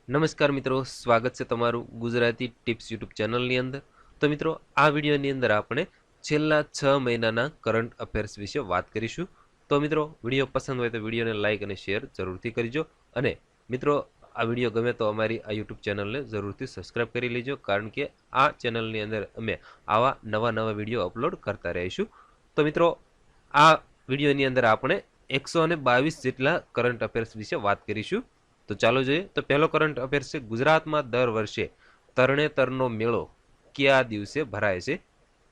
નમસ્કાર મિત્રો, સ્વાગત છે તમારું ગુજરાતી ટિપ્સ યુટ્યુબ ચેનલની અંદર. તો મિત્રો, આ વિડીયોની અંદર આપણે છેલ્લા 6 મહિનાના કરંટ અફેર્સ વિશે વાત કરીશું. તો મિત્રો, વિડીયો પસંદ હોય તો વિડીયોને લાઇક અને શેર જરૂરથી કરજો. અને મિત્રો, આ વિડીયો ગમે તો અમારી આ યુટ્યુબ ચેનલને જરૂરથી સબસ્ક્રાઇબ કરી લેજો, કારણ કે આ ચેનલની અંદર અમે આવા નવા વિડીયો અપલોડ કરતા રહીશું. તો મિત્રો, આ વિડીયોની અંદર આપણે 122 જેટલા કરંટ અફેર્સ વિશે વાત કરીશું. તો ચાલો જોઈએ. તો પહેલો કરંટ અફેર છે, ગુજરાતમાં દર વર્ષે તરણેતરનો મેળો કયા દિવસે ભરાય છે?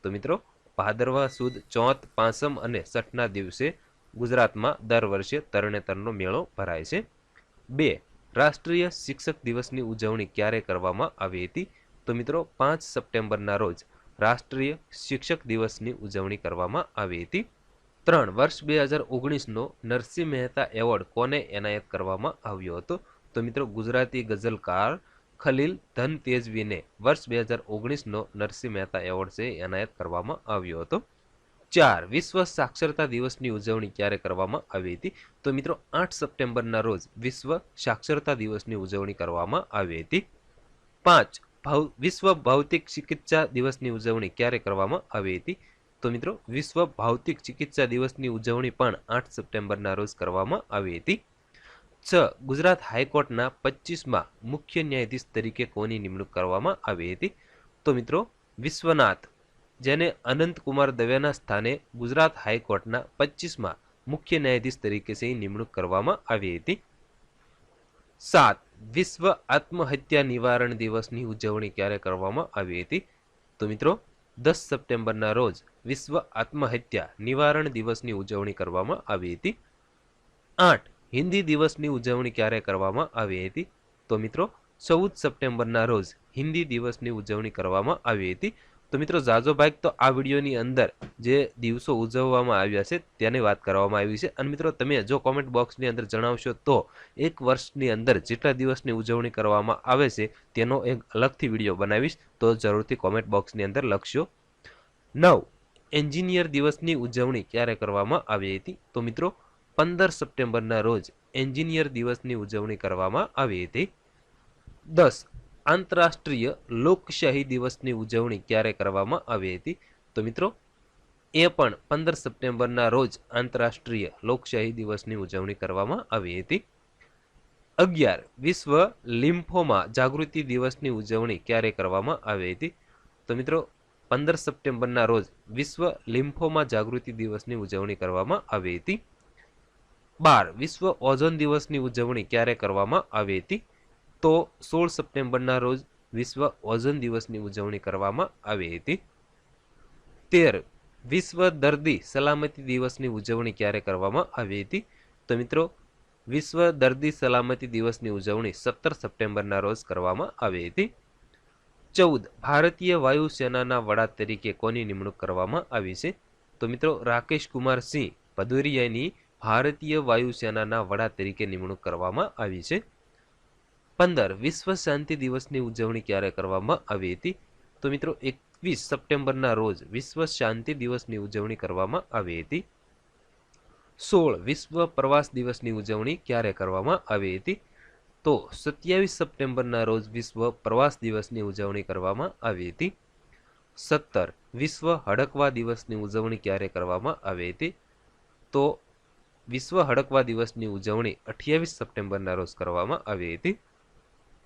તો મિત્રો, ભાદરવા સુદ ચોથ, પાંચમ અને છઠના દિવસે ગુજરાતમાં દર વર્ષે તરણેતરનો મેળો ભરાય છે. 2. રાષ્ટ્રીય શિક્ષક દિવસની ઉજવણી ક્યારે કરવામાં આવી હતી? તો મિત્રો, 5 સપ્ટેમ્બરના રોજ રાષ્ટ્રીય શિક્ષક દિવસની ઉજવણી કરવામાં આવી હતી. 3. વર્ષ 2019નો નરસિંહ મહેતા એવોર્ડ કોને એનાયત કરવામાં આવ્યો હતો? તો મિત્રો, ગુજરાતી ગઝલકાર ખલીલ ધન તેજવીને વર્ષ 2019નો નરસિંહ મહેતા એવોર્ડ છે એનાયત કરવામાં આવ્યો હતો. 4. વિશ્વ સાક્ષરતા દિવસની ઉજવણી ક્યારે કરવામાં આવી હતી? તો મિત્રો, 8 સપ્ટેમ્બરના રોજ વિશ્વ સાક્ષરતા દિવસની ઉજવણી કરવામાં આવી હતી. 5. વિશ્વ ભૌતિક ચિકિત્સા દિવસની ઉજવણી ક્યારે કરવામાં આવી હતી? તો મિત્રો, વિશ્વ ભૌતિક ચિકિત્સા દિવસની ઉજવણી પણ 8 સપ્ટેમ્બરના રોજ કરવામાં આવી હતી. 6. ગુજરાત હાઈકોર્ટના 25મા મુખ્ય ન્યાયાધીશ તરીકે કોની નિમણૂક કરવામાં આવી હતી? તો મિત્રો, વિશ્વનાથ, જેને અનંતકુમાર દવેના સ્થાને ગુજરાત હાઈકોર્ટના 25મા મુખ્ય ન્યાયાધીશ તરીકે છે નિમણૂક કરવામાં આવી હતી. 7. વિશ્વ આત્મહત્યા નિવારણ દિવસની ઉજવણી ક્યારે કરવામાં આવી હતી? તો મિત્રો, 10 સપ્ટેમ્બરના રોજ વિશ્વ આત્મહત્યા નિવારણ દિવસની ઉજવણી કરવામાં આવી હતી. 8. હિન્દી દિવસની ઉજવણી ક્યારે કરવામાં આવી હતી? તો મિત્રો, 14 સપ્ટેમ્બરના રોજ હિન્દી દિવસની ઉજવણી કરવામાં આવી હતી. તો મિત્રો, જાજો ભાગ તો આ વિડીયોની અંદર જે દિવસો ઉજવવામાં આવ્યા છે તેની વાત કરવામાં આવી છે. અને મિત્રો, તમે જો કોમેન્ટ બોક્સની અંદર જણાવશો તો એક વર્ષની અંદર જેટલા દિવસની ઉજવણી કરવામાં આવે છે તેનો એક અલગથી વિડીયો બનાવીશ, તો જરૂરથી કોમેન્ટ બોક્સની અંદર લખશો. 9. એન્જિનિયર દિવસની ઉજવણી ક્યારે કરવામાં આવી હતી? તો મિત્રો, 15 સપ્ટેમ્બરના રોજ એન્જિનિયર દિવસની ઉજવણી કરવામાં આવી હતી. 10. આંતરરાષ્ટ્રીય લોકશાહી દિવસની ઉજવણી ક્યારે કરવામાં આવી હતી? તો મિત્રો, એ પણ 15 સપ્ટેમ્બરના રોજ આંતરરાષ્ટ્રીય લોકશાહી દિવસની ઉજવણી કરવામાં આવી હતી. 11. વિશ્વ લિમ્ફોમા જાગૃતિ દિવસની ઉજવણી ક્યારે કરવામાં આવી હતી? તો મિત્રો, 15 સપ્ટેમ્બરના રોજ વિશ્વ લિમ્ફોમા જાગૃતિ દિવસની ઉજવણી કરવામાં આવી હતી. 12. વિશ્વ ઓઝોન દિવસની ઉજવણી ક્યારે કરવામાં આવી હતી? તો 16 સપ્ટેમ્બરના રોજ વિશ્વ ઓઝોન દિવસની ઉજવણી કરવામાં આવી હતી. 13. વિશ્વ દર્દી સલામતી દિવસની ઉજવણી ક્યારે કરવામાં આવી હતી? તો મિત્રો, વિશ્વ દર્દી સલામતી દિવસની ઉજવણી 17 સપ્ટેમ્બરના રોજ કરવામાં આવી હતી. 14. ભારતીય વાયુસેનાના વડા તરીકે કોની નિમણૂક કરવામાં આવી છે? તો મિત્રો, રાકેશ કુમાર સિંહ ભદૌરિયાની ભારતીય વાયુસેનાના વડા તરીકે નિમણૂક કરવામાં આવી છે. 15. વિશ્વ શાંતિ દિવસની ઉજવણી ક્યારે કરવામાં આવી હતી? તો મિત્રો, 21 સપ્ટેમ્બરના રોજ વિશ્વ શાંતિ દિવસની ઉજવણી કરવામાં આવી હતી. 16. વિશ્વ પ્રવાસ દિવસની ઉજવણી ક્યારે કરવામાં આવી હતી? તો 27 સપ્ટેમ્બરના રોજ વિશ્વ પ્રવાસ દિવસની ઉજવણી કરવામાં આવી હતી. 17. વિશ્વ હડકવા દિવસની ઉજવણી ક્યારે કરવામાં આવી હતી? તો વિશ્વ હડકવા દિવસની ઉજવણી 28 સપ્ટેમ્બરના રોજ કરવામાં આવી હતી.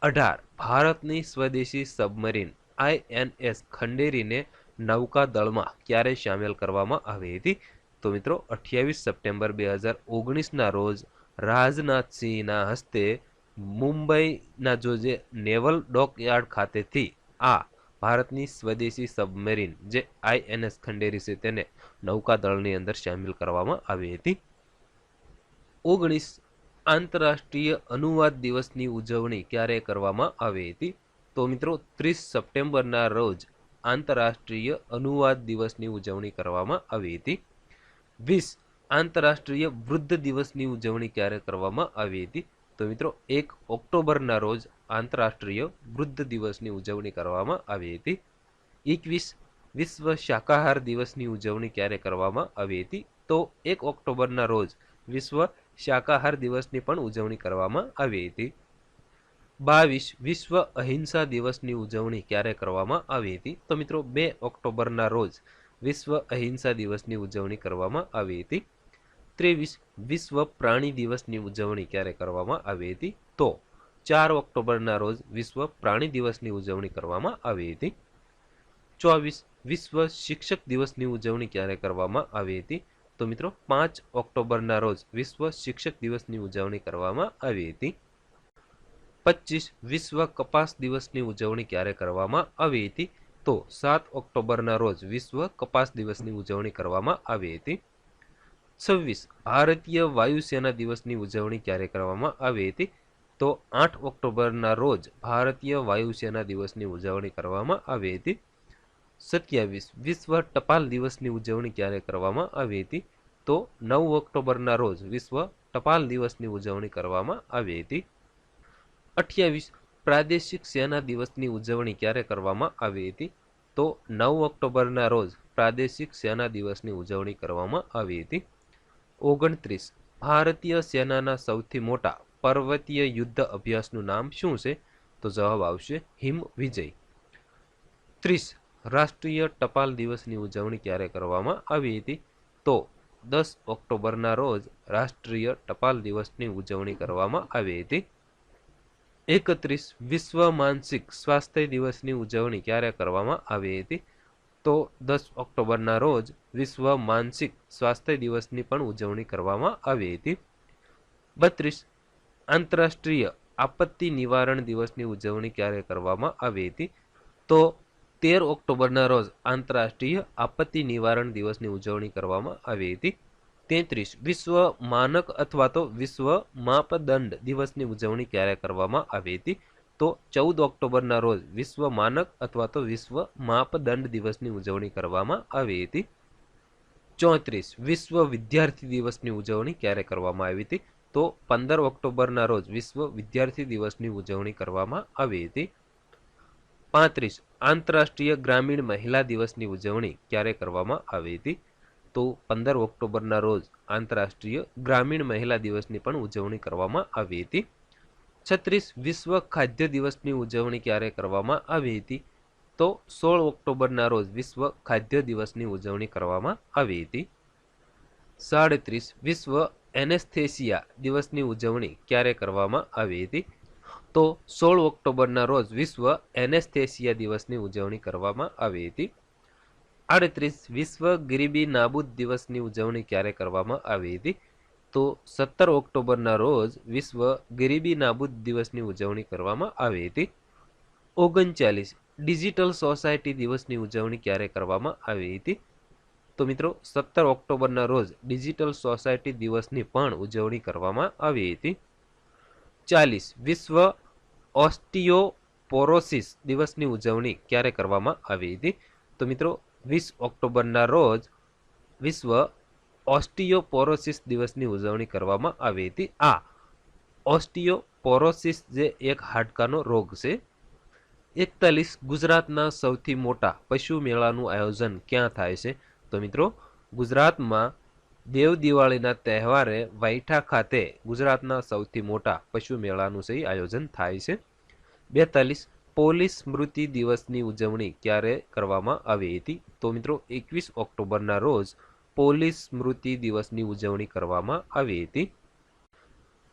18. ભારતની સ્વદેશી સબમરીન INS ખંડેરીને નૌકાદળમાં ક્યારે સામેલ કરવામાં આવી હતી? તો મિત્રો, 28 સપ્ટેમ્બર 2019ના રોજ રાજનાથસિંહના હસ્તે મુંબઈના જે નેવલ ડોકયાર્ડ ખાતેથી આ ભારતની સ્વદેશી સબમરીન જે INS ખંડેરી છે તેને નૌકાદળની અંદર સામેલ કરવામાં આવી હતી. 19. આંતરરાષ્ટ્રીય અનુવાદ દિવસની ઉજવણી ક્યારે કરવામાં આવી હતી? તો મિત્રો, 30 સપ્ટેમ્બરના રોજ આંતરરાષ્ટ્રીય અનુવાદ દિવસની ઉજવણી કરવામાં આવી હતી. 20. આંતરરાષ્ટ્રીય વૃદ્ધ દિવસની ઉજવણી ક્યારે કરવામાં આવી હતી? તો મિત્રો, 1 ઓક્ટોબરના રોજ આંતરરાષ્ટ્રીય વૃદ્ધ દિવસની ઉજવણી કરવામાં આવી હતી. 21. વિશ્વ શાકાહાર દિવસની ઉજવણી ક્યારે કરવામાં આવી હતી? તો 1 ઓક્ટોબરના રોજ વિશ્વ શાકાહાર દિવસની પણ ઉજવણી કરવામાં આવી હતી. 22 વિશ્વ અહિંસા દિવસની ઉજવણી ક્યારે કરવામાં આવી હતી? તો મિત્રો 2 ઓક્ટોબરના રોજ વિશ્વ અહિંસા દિવસની ઉજવણી કરવામાં આવી હતી. 23 વિશ્વ પ્રાણી દિવસની ઉજવણી ક્યારે કરવામાં આવી હતી? તો 4 ઓક્ટોબરના રોજ વિશ્વ પ્રાણી દિવસની ઉજવણી કરવામાં આવી હતી. 24 વિશ્વ શિક્ષક દિવસની ઉજવણી ક્યારે કરવામાં આવી હતી? તો મિત્રો 5 ઓક્ટોબરના રોજ વિશ્વ શિક્ષક દિવસની ઉજવણી કરવામાં આવી હતી. 25 વિશ્વ કપાસ દિવસની ઉજવણી ક્યારે કરવામાં આવી હતી? તો 7 ઓક્ટોબરના રોજ વિશ્વ કપાસ દિવસની ઉજવણી કરવામાં આવી હતી. 26 ભારતીય વાયુસેના દિવસની ઉજવણી ક્યારે કરવામાં આવી હતી? તો 8 ઓક્ટોબરના રોજ ભારતીય વાયુસેના દિવસની ઉજવણી કરવામાં આવી હતી. 27 વિશ્વ ટપાલ દિવસની ઉજવણી ક્યારે કરવામાં આવી હતી? તો 9 ઓક્ટોબરના રોજ વિશ્વ ટપાલ દિવસની ઉજવણી કરવામાં આવી હતી. 28 પ્રાદેશિક સેના દિવસની ઉજવણી ક્યારે કરવામાં આવી હતી? તો 9 ઓક્ટોબરના રોજ પ્રાદેશિક સેના દિવસની ઉજવણી કરવામાં આવી હતી. 29 ભારતીય સેનાના સૌથી મોટા પર્વતીય યુદ્ધ અભ્યાસનું નામ શું છે? તો જવાબ આવશે હિમ વિજય. 30 રાષ્ટ્રીય ટપાલ દિવસની ઉજવણી ક્યારે કરવામાં આવી હતી? તો 10 ઓક્ટોબરના રોજ રાષ્ટ્રીય ટપાલ દિવસની ઉજવણી કરવામાં આવી હતી. 31 વિશ્વ માનસિક સ્વાસ્થ્ય દિવસની ઉજવણી ક્યારે કરવામાં આવી હતી? તો 10 ઓક્ટોબરના રોજ વિશ્વ માનસિક સ્વાસ્થ્ય દિવસની પણ ઉજવણી કરવામાં આવી હતી. 32 આંતરરાષ્ટ્રીય આપત્તિ નિવારણ દિવસની ઉજવણી ક્યારે કરવામાં આવી હતી? તો 13 ઓક્ટોબરના રોજ આંતરરાષ્ટ્રીય આપત્તિ નિવારણ દિવસની ઉજવણી કરવામાં આવી હતી. 33 વિશ્વ માનક અથવા તો વિશ્વ માપદંડ દિવસની ઉજવણી ક્યારે કરવામાં આવી હતી? તો 14 ઓક્ટોબરના રોજ વિશ્વ માનક અથવા તો વિશ્વ માપદંડ દિવસની ઉજવણી કરવામાં આવી હતી. 34 વિશ્વ વિદ્યાર્થી દિવસની ઉજવણી ક્યારે કરવામાં આવી હતી? તો 15 ઓક્ટોબરના રોજ વિશ્વ વિદ્યાર્થી દિવસની ઉજવણી કરવામાં આવી હતી. 35 આંતરરાષ્ટ્રીય ગ્રામીણ મહિલા દિવસની ઉજવણી ક્યારે કરવામાં આવી હતી? તો 15 ઓક્ટોબરના રોજ આંતરરાષ્ટ્રીય ગ્રામીણ મહિલા દિવસની પણ ઉજવણી કરવામાં આવી હતી. 36 વિશ્વ ખાદ્ય દિવસની ઉજવણી ક્યારે કરવામાં આવી હતી? તો 16 ઓક્ટોબરના રોજ વિશ્વ ખાદ્ય દિવસની ઉજવણી કરવામાં આવી હતી. 37 વિશ્વ એનેસ્થેસિયા દિવસની ઉજવણી ક્યારે કરવામાં આવી હતી? તો 16 ઓક્ટોબરના રોજ વિશ્વ એનેસ્થેસિયા દિવસની ઉજવણી કરવામાં આવી હતી. 38 વિશ્વ ગરીબી નાબૂદ દિવસની ઉજવણી ક્યારે કરવામાં આવી હતી? તો 17 ઓક્ટોબરના રોજ વિશ્વ ગરીબી નાબૂદ દિવસની ઉજવણી કરવામાં આવી હતી. 39 ડિજિટલ સોસાયટી દિવસની ઉજવણી ક્યારે કરવામાં આવી હતી? તો મિત્રો 17 ઓક્ટોબરના રોજ ડિજિટલ સોસાયટી દિવસની પણ ઉજવણી કરવામાં આવી હતી. 40 વિશ્વ ઓસ્ટિયોપોરોસિસ દિવસની ઉજવણી ક્યારે કરવામાં આવી હતી? તો મિત્રો 20 ઓક્ટોબરના રોજ વિશ્વ ઓસ્ટિયોપોરોસિસ દિવસની ઉજવણી કરવામાં આવી હતી. આ ઓસ્ટિયોપોરોસિસ જે એક હાડકાનો રોગ છે. 41 ગુજરાતના સૌથી મોટા પશુ મેળાનું આયોજન ક્યાં થાય છે? તો મિત્રો ગુજરાતમાં દેવ દિવાળીના તહેવારે વૈઠા ખાતે ગુજરાતના સૌથી મોટા પશુ મેળાનું આયોજન થાય છે. 42 પોલીસ સ્મૃતિ દિવસની ઉજવણી ક્યારે કરવામાં આવી હતી? તો મિત્રો 21 ઓક્ટોબરના રોજ પોલીસ સ્મૃતિ દિવસની ઉજવણી કરવામાં આવી હતી.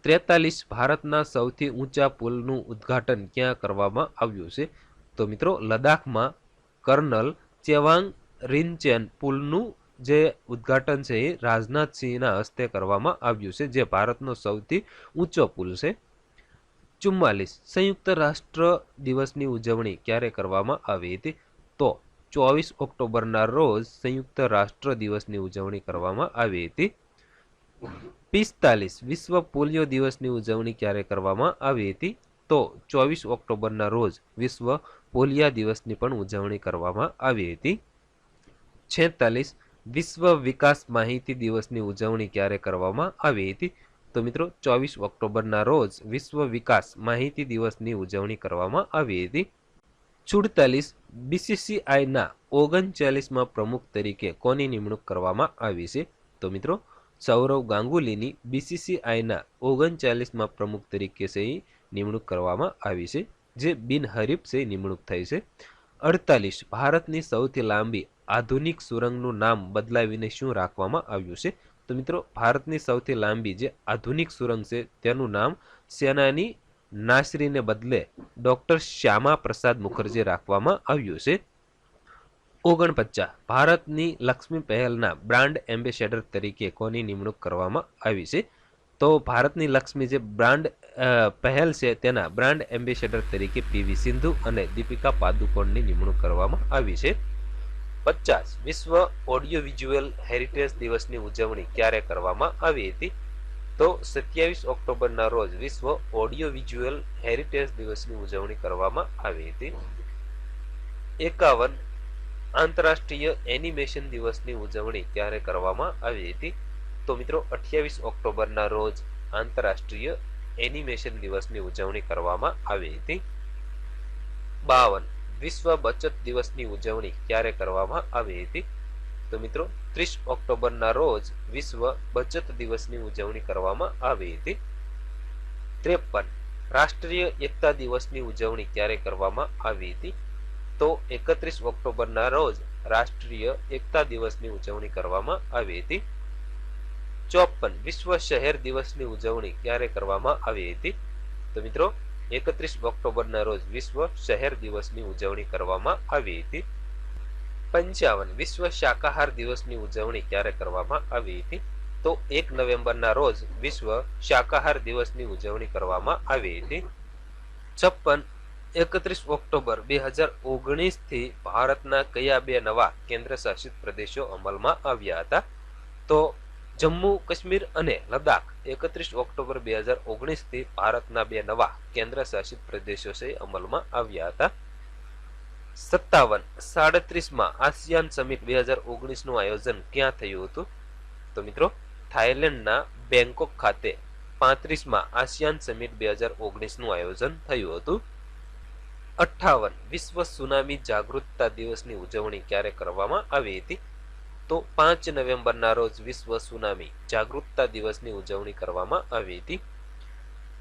43 ભારતના સૌથી ઊંચા પુલનું ઉદ્ઘાટન ક્યાં કરવામાં આવ્યું છે? તો મિત્રો લદ્દાખમાં કર્નલ ચેવાંગ રિનચેન પુલનું જે ઉદ્ઘાટન છે એ રાજનાથસિંહના હસ્તે કરવામાં આવ્યું છે, જે ભારતનો સૌથી ઊંચો પુલ છે. 44 સંયુક્ત રાષ્ટ્ર દિવસની ઉજવણી ક્યારે કરવામાં આવી હતી? તો 24 ઓક્ટોબરના રોજ સંયુક્ત રાષ્ટ્ર દિવસની ઉજવણી કરવામાં આવી હતી. 45 વિશ્વ પોલિયો દિવસની ઉજવણી ક્યારે કરવામાં આવી હતી? તો 24 ઓક્ટોબરના રોજ વિશ્વ પોલિયા દિવસની પણ ઉજવણી કરવામાં આવી હતી. 46 વિશ્વ વિકાસ માહિતી દિવસની ઉજવણી ક્યારે કરવામાં આવી હતી? તો મિત્રો 24 ઓક્ટોબરના રોજ વિશ્વ વિકાસ માહિતી દિવસની ઉજવણી કરવામાં આવી હતી. 47 બીસીસીઆઈના 39માં પ્રમુખ તરીકે કોની નિમણૂક કરવામાં આવી છે? તો મિત્રો સૌરવ ગાંગુલીની બીસીસીઆઈના 39માં પ્રમુખ તરીકે છે નિમણૂક કરવામાં આવી છે, જે બિનહરીફ છે નિમણૂક થઈ છે. 48 ભારતની સૌથી લાંબી આધુનિક સુરંગનું નામ બદલાવીને શું રાખવામાં આવ્યું છે? તો મિત્રો ભારતની સૌથી લાંબી જે આધુનિક સુરંગ છે તેનું નામ સેનાની નાસરીને બદલે ડોક્ટર શ્યામા પ્રસાદ મુખર્જી રાખવામાં આવ્યું છે. 49 ભારતની લક્ષ્મી પહેલના બ્રાન્ડ એમ્બેસેડર તરીકે કોની નિમણૂક કરવામાં આવી છે? તો ભારતની લક્ષ્મી જે બ્રાન્ડ પહેલ છે તેના બ્રાન્ડ એમ્બેસેડર તરીકે પીવી સિંધુ અને દીપિકા પાદુકોણની નિમણૂક કરવામાં આવી છે. 50 વિશ્વ ઓડિયો વિઝ્યુઅલ હેરિટેજ દિવસની ઉજવણી ક્યારે કરવામાં આવી હતી? તો 27 ઓક્ટોબરના રોજ વિશ્વ ઓડિયો વિઝ્યુઅલ હેરિટેજ દિવસની ઉજવણી કરવામાં આવી હતી. 51 આંતરરાષ્ટ્રીય એનિમેશન દિવસની ઉજવણી ક્યારે કરવામાં આવી હતી? તો મિત્રો 28 ઓક્ટોબરના રોજ આંતરરાષ્ટ્રીય એનિમેશન દિવસની ઉજવણી કરવામાં આવી હતી. 52 વિશ્વ બચત દિવસની ઉજવણી ક્યારે કરવામાં આવી હતી? તો મિત્રો 30 ઓક્ટોબરના રોજ વિશ્વ બચત દિવસની ઉજવણી કરવામાં આવી હતી. 53 રાષ્ટ્રીય એકતા દિવસની ઉજવણી ક્યારે કરવામાં આવી હતી? તો 31 ઓક્ટોબરના રોજ રાષ્ટ્રીય એકતા દિવસની ઉજવણી કરવામાં આવી હતી. 54 વિશ્વ શહેર દિવસની ઉજવણી ક્યારે કરવામાં આવી હતી? તો મિત્રો 31 ઓક્ટોબરના રોજ વિશ્વ શહેર દિવસની ઉજવણી કરવામાં આવી હતી. 55 વિશ્વ શાકાહાર દિવસની ઉજવણી ક્યારે કરવામાં આવી હતી? તો 1 નવેમ્બરના રોજ વિશ્વ શાકાહાર દિવસની ઉજવણી કરવામાં આવી હતી. 56 31 ઓક્ટોબર 2019 થી ભારતના કયા બે નવા કેન્દ્ર શાસિત પ્રદેશો અમલમાં આવ્યા હતા? તો જમ્મુ કાશ્મીર અને લદ્દાખ 31 ઓક્ટોબર 2019 થી ભારતના બે નવા કેન્દ્ર શાસિત પ્રદેશો છે અમલમાં આવ્યા હતા. 57 37માં આસિયાન સમિટ 2019 નું આયોજન ક્યાં થયું હતું? તો મિત્રો થાઈલેન્ડના બેંકોક ખાતે 35માં આસિયાન સમિટ 2019 નું આયોજન થયું હતું. 58 વિશ્વ સુનામી જાગૃતતા દિવસની ઉજવણી ક્યારે કરવામાં આવી હતી? તો 5 નવેમ્બરના રોજ વિશ્વ સુનામી જાગૃતતા દિવસની ઉજવણી કરવામાં આવી હતી.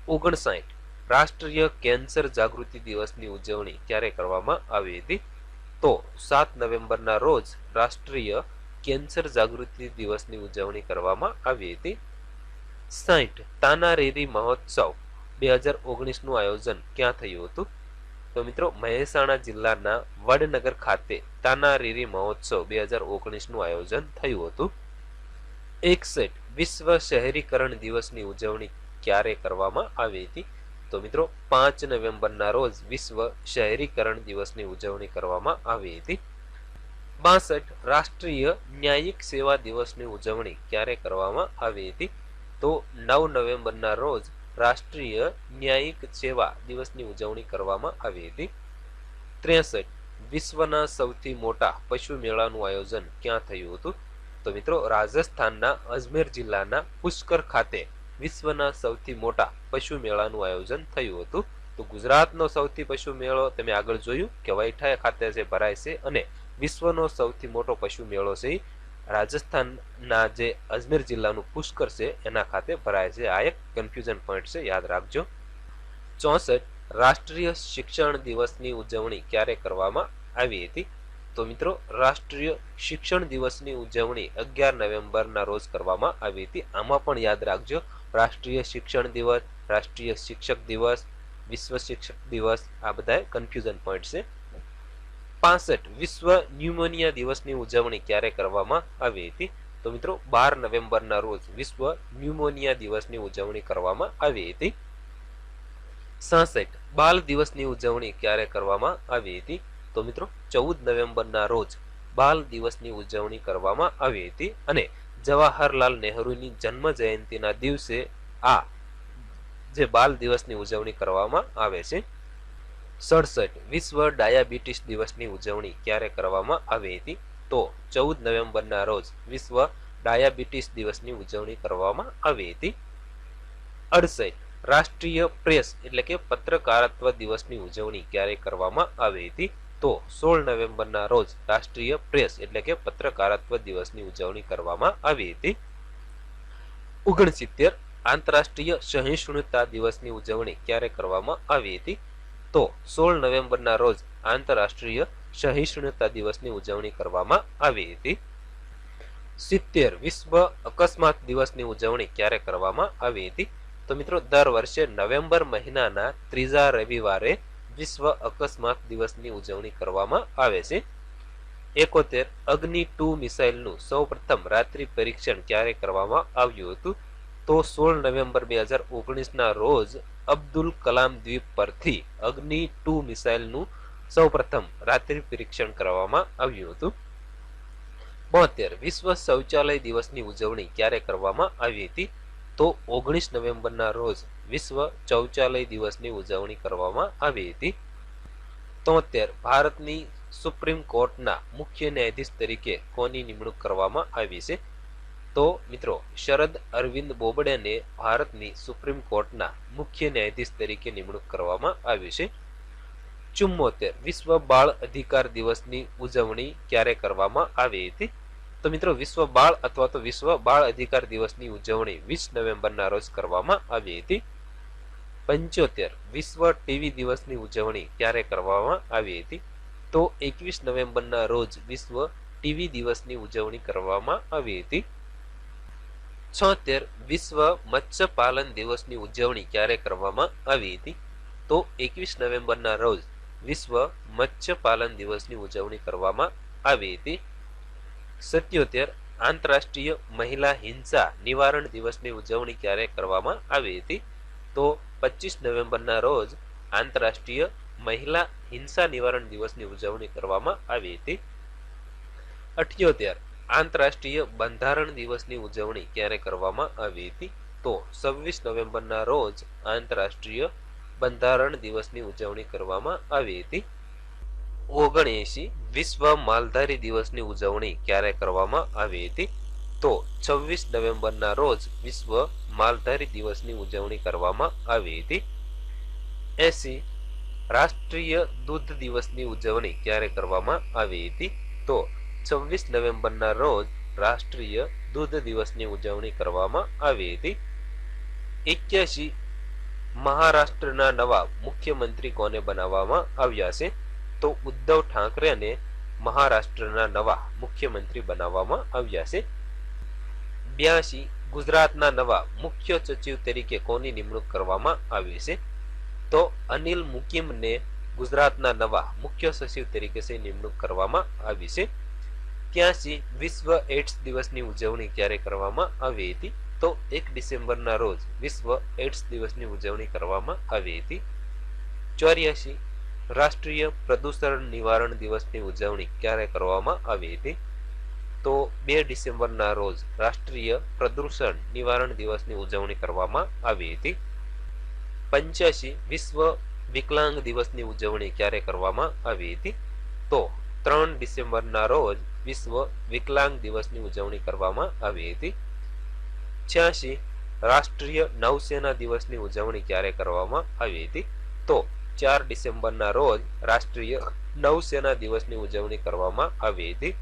59 રાષ્ટ્રીય કેન્સર જાગૃતિ દિવસની ઉજવણી ક્યારે કરવામાં આવી હતી? તો 7 નવેમ્બરના રોજ રાષ્ટ્રીય કેન્સર જાગૃતિ દિવસની ઉજવણી કરવામાં આવી હતી. 60 તાનારીરી મહોત્સવ 2019 નું આયોજન ક્યાં થયું હતું? તો મિત્રો મહેસાણા જિલ્લાના વડનગર ખાતે તાનારીરી મહોત્સવ 2019 નું આયોજન થયું હતું. 61 વિશ્વ શહેરીકરણ દિવસની ઉજવણી ક્યારે કરવામાં આવી હતી? તો મિત્રો 5 નવેમ્બરના રોજ વિશ્વ શહેરીકરણ દિવસની ઉજવણી કરવામાં આવી હતી. 62 રાષ્ટ્રીય ન્યાયિક સેવા દિવસની ઉજવણી ક્યારે કરવામાં આવી હતી? તો 9 નવેમ્બરના રોજ રાષ્ટ્રીય ન્યાયિક સેવા દિવસની ઉજવણી કરવામાં આવી હતી. 63 વિશ્વના સૌથી મોટા પશુ મેળાનું આયોજન ક્યાં થયું હતું? તો મિત્રો રાજસ્થાનના અજમેર જિલ્લાના પુષ્કર ખાતે વિશ્વના સૌથી મોટા પશુ મેળાનું આયોજન થયું હતું. તો ગુજરાતનો સૌથી પશુ મેળો તમે આગળ જોયું કે વૈઠા ખાતે જે ભરાય છે, અને વિશ્વનો સૌથી મોટો પશુ મેળો છે રાજસ્થાનના જે અજમેર જિલ્લાનું પુષ્કર છે એના ખાતે ભરાય છે. આ એક કન્ફ્યુઝન પોઈન્ટ છે, યાદ રાખજો. 64 રાષ્ટ્રીય શિક્ષણ દિવસની ઉજવણી ક્યારે કરવામાં આવી હતી? તો મિત્રો રાષ્ટ્રીય શિક્ષણ દિવસની ઉજવણી 11 નવેમ્બરના રોજ કરવામાં આવી હતી. આમાં પણ યાદ રાખજો રાષ્ટ્રીય શિક્ષણ દિવસ, રાષ્ટ્રીય શિક્ષક દિવસ, વિશ્વ શિક્ષક દિવસ, આ બધા કન્ફ્યુઝન પોઈન્ટ છે. 65 વિશ્વ ન્યુમોનિયા દિવસની ઉજવણી ક્યારે કરવામાં આવી હતી? તો મિત્રો 12 નવેમ્બરના રોજ વિશ્વ ન્યુમોનિયા દિવસની ઉજવણી કરવામાં આવી હતી. 66 બાલ દિવસની ઉજવણી ક્યારે કરવામાં આવી હતી? તો મિત્રો 14 નવેમ્બરના રોજ બાલ દિવસની ઉજવણી કરવામાં આવી હતી. અને જવાહરલાલ નહેરુની જન્મ જયંતિના દિવસે આ જે બાલ દિવસની ઉજવણી કરવામાં આવે છે. 67 વિશ્વ ડાયાબિટીસ દિવસની ઉજવણી ક્યારે કરવામાં આવી હતી? તો 14 નવેમ્બરના રોજ વિશ્વ ડાયાબિટીસ દિવસની ઉજવણી કરવામાં આવી હતી. 68 રાષ્ટ્રીય પ્રેસ એટલે કે પત્રકારત્વ દિવસની ઉજવણી ક્યારે કરવામાં આવી હતી? તો 16 નવેમ્બરના રોજ રાષ્ટ્રીય પ્રેસ એટલે કે પત્રકારત્વ દિવસની ઉજવણી કરવામાં આવી હતી. 69 આંતરરાષ્ટ્રીય સહિષ્ણુતા દિવસની ઉજવણી ક્યારે કરવામાં આવી હતી? તો 16 નવેમ્બરના રોજ આંતરરાષ્ટ્રીય સહિષ્ણુતા દિવસની ઉજવણી કરવામાં આવી હતી. 70 વિશ્વ અકસ્માત દિવસની ઉજવણી ક્યારે કરવામાં આવી હતી? તો મિત્રો દર વર્ષે નવેમ્બર મહિનાના ત્રીજા રવિવારે વિશ્વ અકસ્માત દિવસની ઉજવણી કરવામાં આવે છે. 71 અગ્નિ 2 મિસાઇલનું સૌપ્રથમ રાત્રિ પરીક્ષણ ક્યારે કરવામાં આવ્યું હતું? તો 16 નવેમ્બર 2019ના રોજ અબ્દુલ કલામ દ્વીપ પરથી અગ્નિ 2 મિસાઇલનું સૌપ્રથમ રાત્રિ પરીક્ષણ કરવામાં આવ્યું હતું. 72 વિશ્વ શૌચાલય દિવસની ઉજવણી ક્યારે કરવામાં આવી હતી? તો 19 નવેમ્બરના રોજ વિશ્વ શૌચાલય દિવસની ઉજવણી કરવામાં આવી હતી. 73 ભારતની સુપ્રીમ કોર્ટના મુખ્ય ન્યાયાધીશ તરીકે કોની નિમણૂક કરવામાં આવી છે? તો મિત્રો શરદ અરવિંદ બોબડેને ભારતની સુપ્રીમ કોર્ટના મુખ્ય ન્યાયાધીશ તરીકે નિમણૂક કરવામાં આવી છે. 74 વિશ્વ બાળ અધિકાર દિવસની ઉજવણી ક્યારે કરવામાં આવી હતી? તો મિત્રો વિશ્વ બાળ અથવા તો વિશ્વ બાળ અધિકાર દિવસની ઉજવણી 20 નવેમ્બરના રોજ કરવામાં આવી હતી. 75 વિશ્વ ટીવી દિવસની ઉજવણી ક્યારે કરવામાં આવી હતી? તો 21 નવેમ્બરના રોજ વિશ્વ ટીવી દિવસની ઉજવણી કરવામાં આવી હતી. 76 વિશ્વ મત્સ્ય પાલન દિવસની ઉજવણી ક્યારે કરવામાં આવી હતી? તો 21 નવેમ્બરના રોજ વિશ્વ મત્સ્ય પાલન દિવસની ઉજવણી કરવામાં આવી હતી. 77 આંતરરાષ્ટ્રીય મહિલા હિંસા નિવારણ દિવસની ઉજવણી ક્યારે કરવામાં આવી હતી? તો 25 નવેમ્બરના રોજ આંતરરાષ્ટ્રીય મહિલા હિંસા નિવારણ દિવસની ઉજવણી કરવામાં આવી હતી. 78 આંતરરાષ્ટ્રીય બંધારણ દિવસની ઉજવણી ક્યારે કરવામાં આવી હતી? તો 26 નવેમ્બરના રોજ આંતરરાષ્ટ્રીય બંધારણ દિવસની ઉજવણી કરવામાં આવી હતી. 79 વિશ્વ માલધારી દિવસની ઉજવણી ક્યારે કરવામાં આવી હતી? તો 26 નવેમ્બરના રોજ વિશ્વ માલધારી દિવસની ઉજવણી કરવામાં આવી હતી. 80 રાષ્ટ્રીય દૂધ દિવસની ઉજવણી ક્યારે કરવામાં આવી હતી? તો 26 નવેમ્બરના રોજ રાષ્ટ્રીય દૂધ દિવસની ઉજવણી કરવામાં આવી હતી. 81 મહારાષ્ટ્રના નવા મુખ્યમંત્રી કોને બનાવવામાં આવ્યા છે? તો ઉદ્ધવ ઠાકરેને મહારાષ્ટ્રના નવા મુખ્યમંત્રી બનાવવામાં આવ્યા છે. 82 ગુજરાતના નવા મુખ્ય સચિવ તરીકે કોની નિમણૂક કરવામાં આવી છે? તો અનિલ મુકિમને ગુજરાતના નવા મુખ્ય સચિવ તરીકે નિમણૂક કરવામાં આવી છે. 83 વિશ્વ એડ્સ દિવસની ઉજવણી ક્યારે કરવામાં આવી હતી? તો 1 ડિસેમ્બરના રોજ વિશ્વ એડ્સ દિવસની ઉજવણી કરવામાં આવી હતી. 84 રાષ્ટ્રીય પ્રદૂષણ નિવારણ દિવસની ઉજવણી ક્યારે કરવામાં આવી હતી? તો 2 ડિસેમ્બરના રોજ રાષ્ટ્રીય પ્રદૂષણ નિવારણ દિવસની ઉજવણી કરવામાં આવી હતી. 85 વિશ્વ વિકલાંગ દિવસની ઉજવણી ક્યારે કરવામાં આવી હતી? તો 3 ડિસેમ્બરના રોજ વિશ્વ વિકલાંગ દિવસની ઉજવણી કરવામાં આવી હતી. 86 રાષ્ટ્રીય નૌસેના દિવસની ઉજવણી ક્યારે કરવામાં આવી હતી? તો 4 ડિસેમ્બરના રોજ રાષ્ટ્રીય નૌસેના દિવસની ઉજવણી કરવામાં આવી હતી.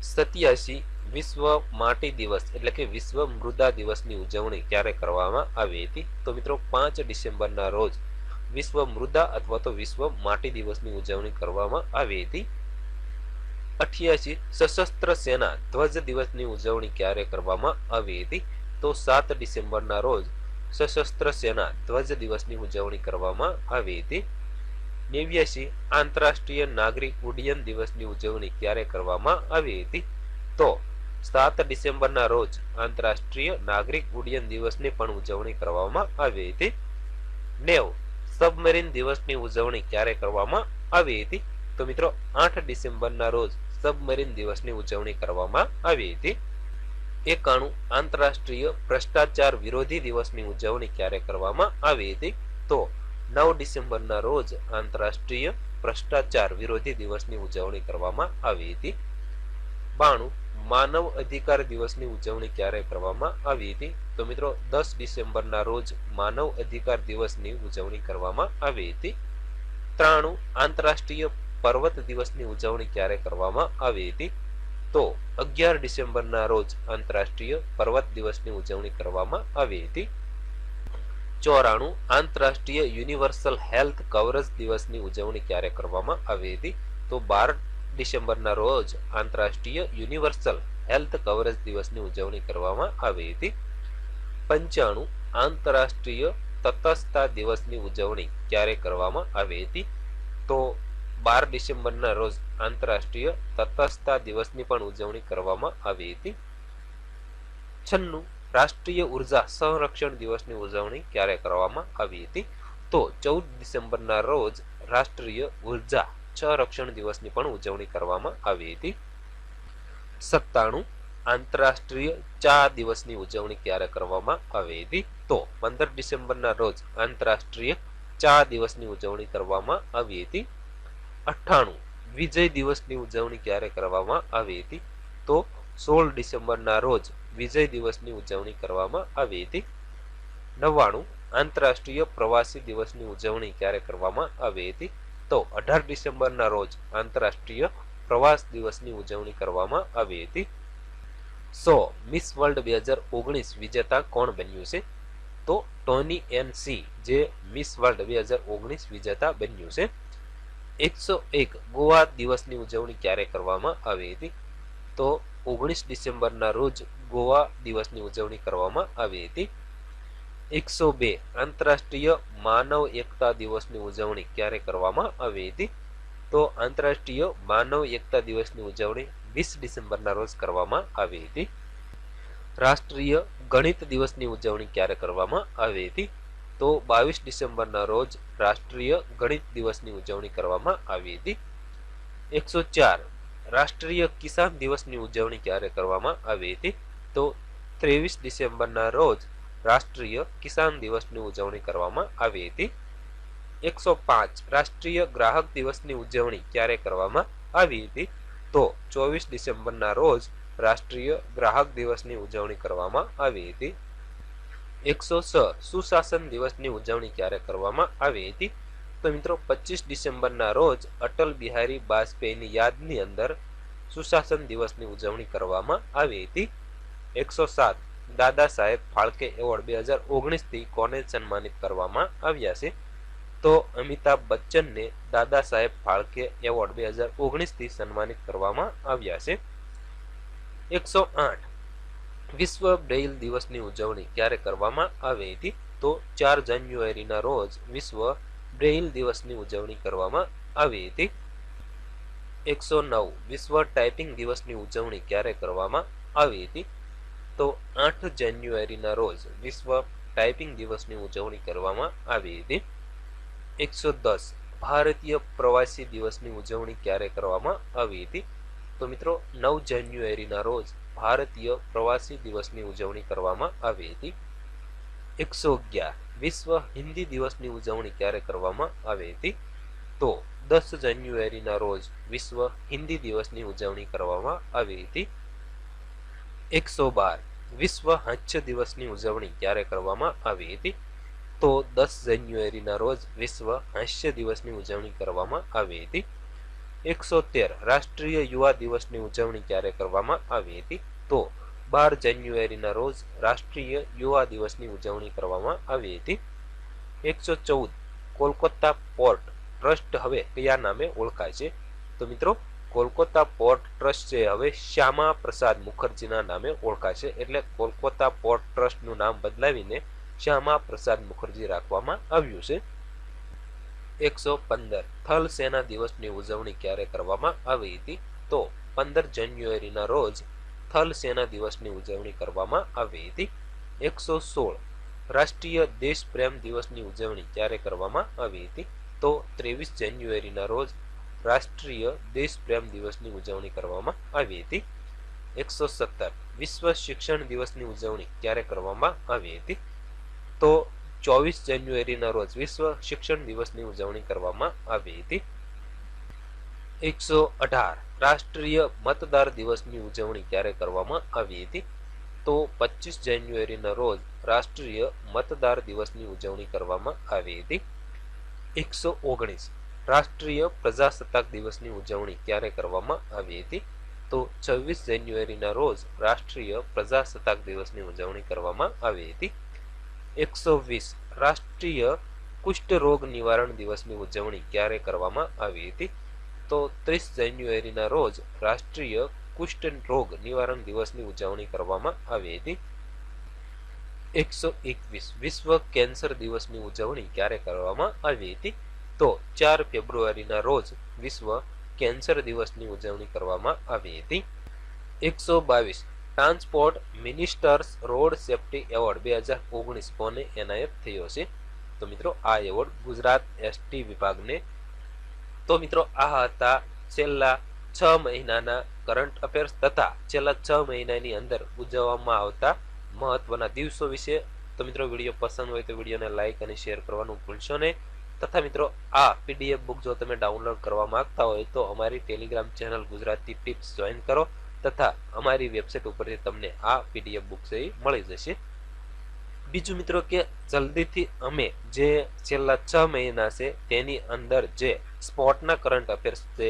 87 વિશ્વ માટી દિવસ એટલે કે વિશ્વ મૃદા દિવસની ઉજવણી ક્યારે કરવામાં આવી હતી? તો મિત્રો 5 ડિસેમ્બરના રોજ વિશ્વ મૃદા અથવા તો વિશ્વ માટી દિવસની ઉજવણી કરવામાં આવી હતી. 88 સશસ્ત્ર સેના ધ્વજ દિવસની ઉજવણી ક્યારે કરવામાં આવી હતી? તો 7 ડિસેમ્બરના રોજ સશસ્ત્ર સેના ધ્વજ દિવસની ઉજવણી કરવામાં આવી હતી. 89 આંતરરાષ્ટ્રીય નાગરિક ઉડ્ડયન દિવસની ઉજવણી ક્યારે કરવામાં આવી હતી? તો 7 ડિસેમ્બરના રોજ આંતરરાષ્ટ્રીય નાગરિક ઉડ્ડયન દિવસની પણ ઉજવણી કરવામાં આવી હતી. 90 સબમરીન દિવસની ઉજવણી ક્યારે કરવામાં આવી હતી? તો મિત્રો 8 ડિસેમ્બરના રોજ સબમરીન દિવસની ઉજવણી કરવામાં આવી હતી. 91 આંતરરાષ્ટ્રીય ભ્રષ્ટાચાર વિરોધી દિવસની ઉજવણી ક્યારે કરવામાં આવી હતી? તો 9 ડિસેમ્બરના રોજ આંતરરાષ્ટ્રીય ભ્રષ્ટાચાર વિરોધી દિવસની ઉજવણી કરવામાં આવી હતી. 92 માનવ અધિકાર દિવસની ઉજવણી ક્યારે કરવામાં આવી હતી? તો મિત્રો 10 ડિસેમ્બરના રોજ માનવ અધિકાર દિવસની ઉજવણી કરવામાં આવી હતી. 93 આંતરરાષ્ટ્રીય પર્વત દિવસની ઉજવણી ક્યારે કરવામાં આવી હતી? તો 11 ડિસેમ્બરના રોજ આંતરરાષ્ટ્રીય પર્વત દિવસની ઉજવણી કરવામાં આવી હતી. 94 આંતરરાષ્ટ્રીય યુનિવર્સલ હેલ્થ કવરેજ દિવસની ઉજવણી ક્યારે કરવામાં આવી હતી? તો 12 ડિસેમ્બરના રોજ આંતરરાષ્ટ્રીય યુનિવર્સલ હેલ્થ કવરેજ દિવસની ઉજવણી કરવામાં આવી હતી. 95 આંતરરાષ્ટ્રીય તટસ્થતા દિવસની ઉજવણી ક્યારે કરવામાં આવી હતી? તો 12 ડિસેમ્બરના રોજ આંતરરાષ્ટ્રીય તટસ્થતા દિવસની પણ ઉજવણી કરવામાં આવી હતી. 96 રાષ્ટ્રીય ઉર્જા સંરક્ષણ દિવસની ઉજવણી ક્યારે કરવામાં આવી હતી? તો 14 ડિસેમ્બરના રોજ રાષ્ટ્રીય ઉર્જા સંરક્ષણ દિવસની પણ ઉજવણી કરવામાં આવી હતી. 97 આંતરરાષ્ટ્રીય ચા દિવસની ઉજવણી ક્યારે કરવામાં આવી હતી? તો 15 ડિસેમ્બરના રોજ આંતરરાષ્ટ્રીય ચા દિવસની ઉજવણી કરવામાં આવી હતી. 98 વિજય દિવસની ઉજવણી ક્યારે કરવામાં આવી હતી? તો 16 ડિસેમ્બરના રોજ વિજય દિવસની ઉજવણી કરવામાં આવી હતી. 99 આંતરરાષ્ટ્રીય પ્રવાસી દિવસની ઉજવણી ક્યારે કરવામાં આવી હતી? તો 18 ડિસેમ્બરના રોજ આંતરરાષ્ટ્રીય પ્રવાસ દિવસની ઉજવણી કરવામાં આવી હતી. 100 મિસ વર્લ્ડ 2019 વિજેતા કોણ બન્યું છે? તો ટોની એન સી જે મિસ વર્લ્ડ 2019 વિજેતા બન્યું છે. 101 ગોવા દિવસની ઉજવણી ક્યારે કરવામાં આવી હતી? તો 19 ડિસેમ્બરના રોજ ગોવા દિવસની ઉજવણી કરવામાં આવી હતી. 102 આંતરરાષ્ટ્રીય માનવ એકતા દિવસની ઉજવણી ક્યારે કરવામાં આવી હતી? તો આંતરરાષ્ટ્રીય માનવ એકતા દિવસની ઉજવણી 20 ડિસેમ્બરના રોજ કરવામાં આવી હતી. રાષ્ટ્રીય ગણિત દિવસની ઉજવણી ક્યારે કરવામાં આવી હતી? તો 22 ડિસેમ્બરના રોજ રાષ્ટ્રીય ગણિત દિવસની ઉજવણી કરવામાં આવી હતી. 104 રાષ્ટ્રીય કિસાન દિવસની ઉજવણી ક્યારે કરવામાં આવી હતી? તો 23 ડિસેમ્બરના રોજ રાષ્ટ્રીય કિસાન દિવસની ઉજવણી કરવામાં આવી હતી. 105 રાષ્ટ્રીય ગ્રાહક દિવસની ઉજવણી ક્યારે કરવામાં આવી હતી? તો 24 ડિસેમ્બરના રોજ રાષ્ટ્રીય ગ્રાહક દિવસની ઉજવણી કરવામાં આવી હતી. 106 સુશાસન દિવસની ઉજવણી ક્યારે કરવામાં આવી હતી? તો મિત્રો 25 ડિસેમ્બરના રોજ અટલ બિહારી વાજપેયીની યાદની અંદર સુશાસન દિવસની ઉજવણી કરવામાં આવી હતી. 107 દાદા સાહેબ ફાળકે એવોર્ડ 2019 થી કોને સન્માનિત કરવામાં આવ્યા છે? તો અમિતાભ બચ્ચનને દાદા સાહેબ ફાળકે એવોર્ડ 2019 થી સન્માનિત કરવામાં આવ્યા છે. 108 વિશ્વ બ્રેઇલ દિવસની ઉજવણી ક્યારે કરવામાં આવી હતી? તો 4 જાન્યુઆરીના રોજ વિશ્વ બ્રેઇલ દિવસની ઉજવણી કરવામાં આવી હતી. 109 વિશ્વ ટાઈપિંગ દિવસની ઉજવણી ક્યારે કરવામાં આવી હતી? તો 8 જાન્યુઆરીના રોજ વિશ્વ ટાઈપિંગ દિવસની ઉજવણી કરવામાં આવી હતી. 110 ભારતીય પ્રવાસી દિવસની ઉજવણી ક્યારે કરવામાં આવી હતી? તો મિત્રો 9 જાન્યુઆરીના રોજ ભારતીય પ્રવાસી દિવસની ઉજવણી કરવામાં આવી હતી. 111 વિશ્વ હિન્દી દિવસની ઉજવણી ક્યારે કરવામાં આવી હતી? તો 10 જાન્યુઆરીના રોજ વિશ્વ હિન્દી દિવસની ઉજવણી કરવામાં આવી હતી. 112 વિશ્વ હાસ્ય દિવસની ઉજવણી ક્યારે કરવામાં આવી હતી? તો 10 જાન્યુઆરીના રોજ વિશ્વ હાસ્ય દિવસની ઉજવણી કરવામાં આવી હતી. 113 રાષ્ટ્રીય યુવા દિવસની ઉજવણી ક્યારે કરવામાં આવી હતી? તો 12 જાન્યુઆરીના રોજ રાષ્ટ્રીય યુવા દિવસની ઉજવણી કરવામાં આવી હતી. 114 કોલકાતા પોર્ટ ટ્રસ્ટ હવે કયા નામે ઓળખાય છે? તો મિત્રો કોલકાતા પોર્ટ ટ્રસ્ટ છે હવે શ્યામા પ્રસાદ મુખર્જીના નામે ઓળખાશે. એટલે કોલકાતા પોર્ટ ટ્રસ્ટનું નામ બદલાવીને શ્યામા પ્રસાદ મુખર્જી રાખવામાં આવ્યું છે. 115 થલ સેના દિવસની ઉજવણી ક્યારે કરવામાં આવી હતી? તો 15 જાન્યુઆરીના રોજ થલ સેના દિવસની ઉજવણી કરવામાં આવી હતી. 116 રાષ્ટ્રીય દેશ પ્રેમ દિવસની ઉજવણી ક્યારે કરવામાં આવી હતી? તો 23 જાન્યુઆરીના રોજ રાષ્ટ્રીય દેશ પ્રેમ દિવસની ઉજવણી કરવામાં આવી હતી. 117 વિશ્વ શિક્ષણ દિવસની ઉજવણી ક્યારે કરવામાં આવી હતી? તો 24 જાન્યુઆરીના રોજ વિશ્વ શિક્ષણ દિવસની ઉજવણી કરવામાં આવી હતી. 118 રાષ્ટ્રીય મતદાર દિવસની ઉજવણી ક્યારે કરવામાં આવી હતી? તો 25 જાન્યુઆરીના રોજ રાષ્ટ્રીય મતદાર દિવસની ઉજવણી કરવામાં આવી હતી. 119 રાષ્ટ્રીય પ્રજાસત્તાક દિવસની ઉજવણી ક્યારે કરવામાં આવી હતી? તો 26 જાન્યુઆરીના રોજ રાષ્ટ્રીય પ્રજાસત્તાક દિવસની ઉજવણી કરવામાં આવી હતી. 120 રાષ્ટ્રીય કુષ્ઠરોગ નિવારણ દિવસની ઉજવણી ક્યારે કરવામાં આવી હતી? તો 30 જાન્યુઆરીના રોજ રાષ્ટ્રીય કુષ્ઠ રોગ નિવારણ દિવસની ઉજવણી કરવામાં આવી હતી. 121 વિશ્વ કેન્સર દિવસની ઉજવણી ક્યારે કરવામાં આવી હતી? તો 4 ફેબ્રુઆરીના રોજ વિશ્વ કેન્સર દિવસની ઉજવણી કરવામાં આવી હતી. 122 transport ministers road safety award 2019 કોને એનાયત થયો છે? તો મિત્રો આ એવોર્ડ ગુજરાત એસટી વિભાગને. તો મિત્રો આ હતા છેલ્લા 6 મહિનાના કરંટ અફેર્સ તથા છેલ્લા 6 મહિનાની અંદર ઉજવવામાં આવતા મહત્વના દિવસો વિશે. તો મિત્રો વિડીયો પસંદ હોય તો વિડીયોને લાઇક અને શેર કરવાનું ભૂલશો નહીં. તથા મિત્રો આ પીડીએફ બુક જો તમે ડાઉનલોડ કરવા માંગતા હોય તો અમારી Telegram channel Gujarati tips join કરો તથા અમારી વેબસાઇટ ઉપરથી તમને આ પીડીએફ બુક છે એ મળી જશે. બીજું મિત્રો કે જલ્દીથી અમે જે છેલ્લા 6 મહિના છે તેની અંદર જે સ્પોર્ટના કરંટ અફેર્સ છે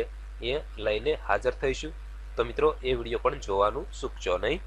એ લઈને હાજર થઈશું. તો મિત્રો એ વિડીયો પણ જોવાનું ચૂકશો નહીં.